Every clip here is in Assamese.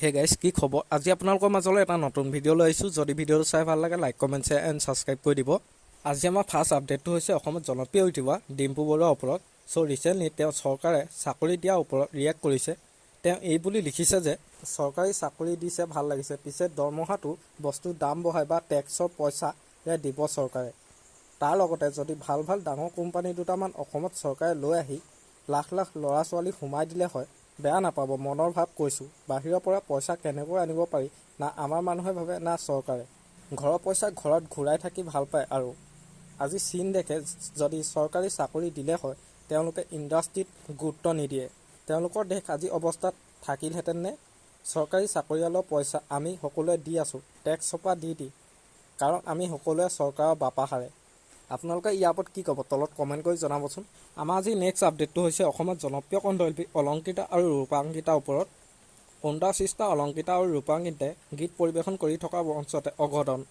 হে গাইজ কি খবৰ আজি আপোনালোকৰ মাজলৈ এটা নতুন ভিডিঅ' লৈ আহিছোঁ যদি ভিডিঅ'টো চাই ভাল লাগে like comment share and subscribe কৰি দিব আজি আমাৰ ফাৰ্ষ্ট আপডেটটো হৈছে অসমত জনপ্ৰিয় ইউটিউবাৰ ডিম্পু বৰুৱাৰ ওপৰত চ' ৰিচেণ্টলি তেওঁ চৰকাৰে চাকৰি দিয়াৰ ওপৰত ৰিয়েক্ট কৰিছে তেওঁ এই বুলি লিখিছে যে চৰকাৰী চাকৰি দিছে ভাল লাগিছে পিছে দৰমহাটো বস্তুৰ দাম বঢ়াই বা টেক্সৰ পইচা দিব চৰকাৰে তাৰ লগতে যদি ভাল ভাল ডাঙৰ কোম্পানী দুটামান অসমত চৰকাৰে লৈ আহি লাখ লাখ ল'ৰা ছোৱালী সোমাই দিলে হয় বেয়া নাপাব মনৰ ভাৱ কৈছোঁ বাহিৰৰ পৰা পইচা কেনেকৈ আনিব পাৰি না আমাৰ মানুহে ভাবে না চৰকাৰে ঘৰৰ পইচা ঘৰত ঘূৰাই থাকি ভাল পায় আৰু আজি চীন দেশে যদি চৰকাৰী চাকৰি দিলে হয় তেওঁলোকে ইণ্ডাষ্ট্ৰীত গুৰুত্ব নিদিয়ে তেওঁলোকৰ দেশ আজি অৱস্থাত থাকিলহেঁতেন নে চৰকাৰী চাকৰিয়ালৰ পইচা আমি সকলোৱে দি আছোঁ টেক্স চপা দি কাৰণ আমি সকলোৱে চৰকাৰৰ বাপাহাৰে আপোনালোকে ইয়াৰ ওপৰত কি ক'ব তলত কমেণ্ট কৰি জনাবচোন আমাৰ আজি নেক্সট আপডেটটো হৈছে অসমত জনপ্ৰিয় কণ্ঠশিল্পী অলংকিতা আৰু ৰূপাংকিতাৰ ওপৰত অন্দাচিষ্টা অলংকিতা আৰু ৰূপাংকিতাই গীত পৰিৱেশন কৰি থকা মঞ্চতে অঘটন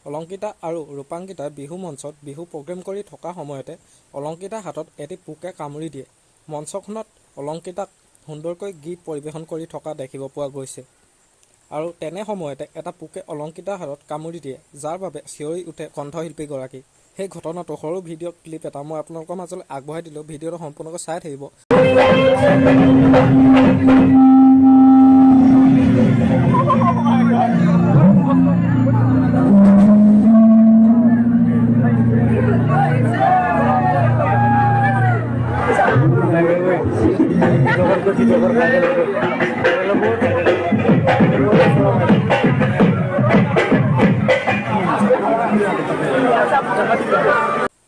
অলংকিতা আৰু ৰূপাংকিতাই বিহু মঞ্চত বিহু প্ৰগ্ৰেম কৰি থকা সময়তে অলংকিতাৰ হাতত এটি পোকে কামুৰি দিয়ে মঞ্চখনত অলংকিতাক সুন্দৰকৈ গীত পৰিৱেশন কৰি থকা দেখিব পোৱা গৈছে আৰু তেনে সময়তে এটা পোকে অলংকিতাৰ হাতত কামুৰি দিয়ে যাৰ বাবে চিঞৰি উঠে কণ্ঠশিল্পীগৰাকী সেই ঘটনাটো সৰু ভিডিঅ' ক্লিপ এটা মই আপোনালোকৰ মাজলৈ আগবঢ়াই দিলোঁ ভিডিঅ'টো সম্পূৰ্ণকৈ চাই থাকিব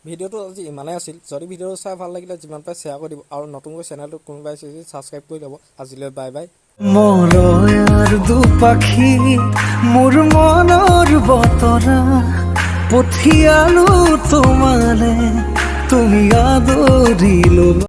ভিডিঅ'টো আজি ইমানেই আছিল যদি ভিডিঅ'টো চাই ভাল লাগিলে যিমান পাৰে শ্বেয়াৰ কৰি দিব আৰু নতুনকৈ চেনেলটো কোনোবাই ছাবস্ক্ৰাইব কৰি ল'ব আজিলৈ বাই বাই মৰয়াৰ দুপাখি মোৰ মনৰ বতৰা পঠিয়ালো তোমালে তুমি আদৰি ল'বা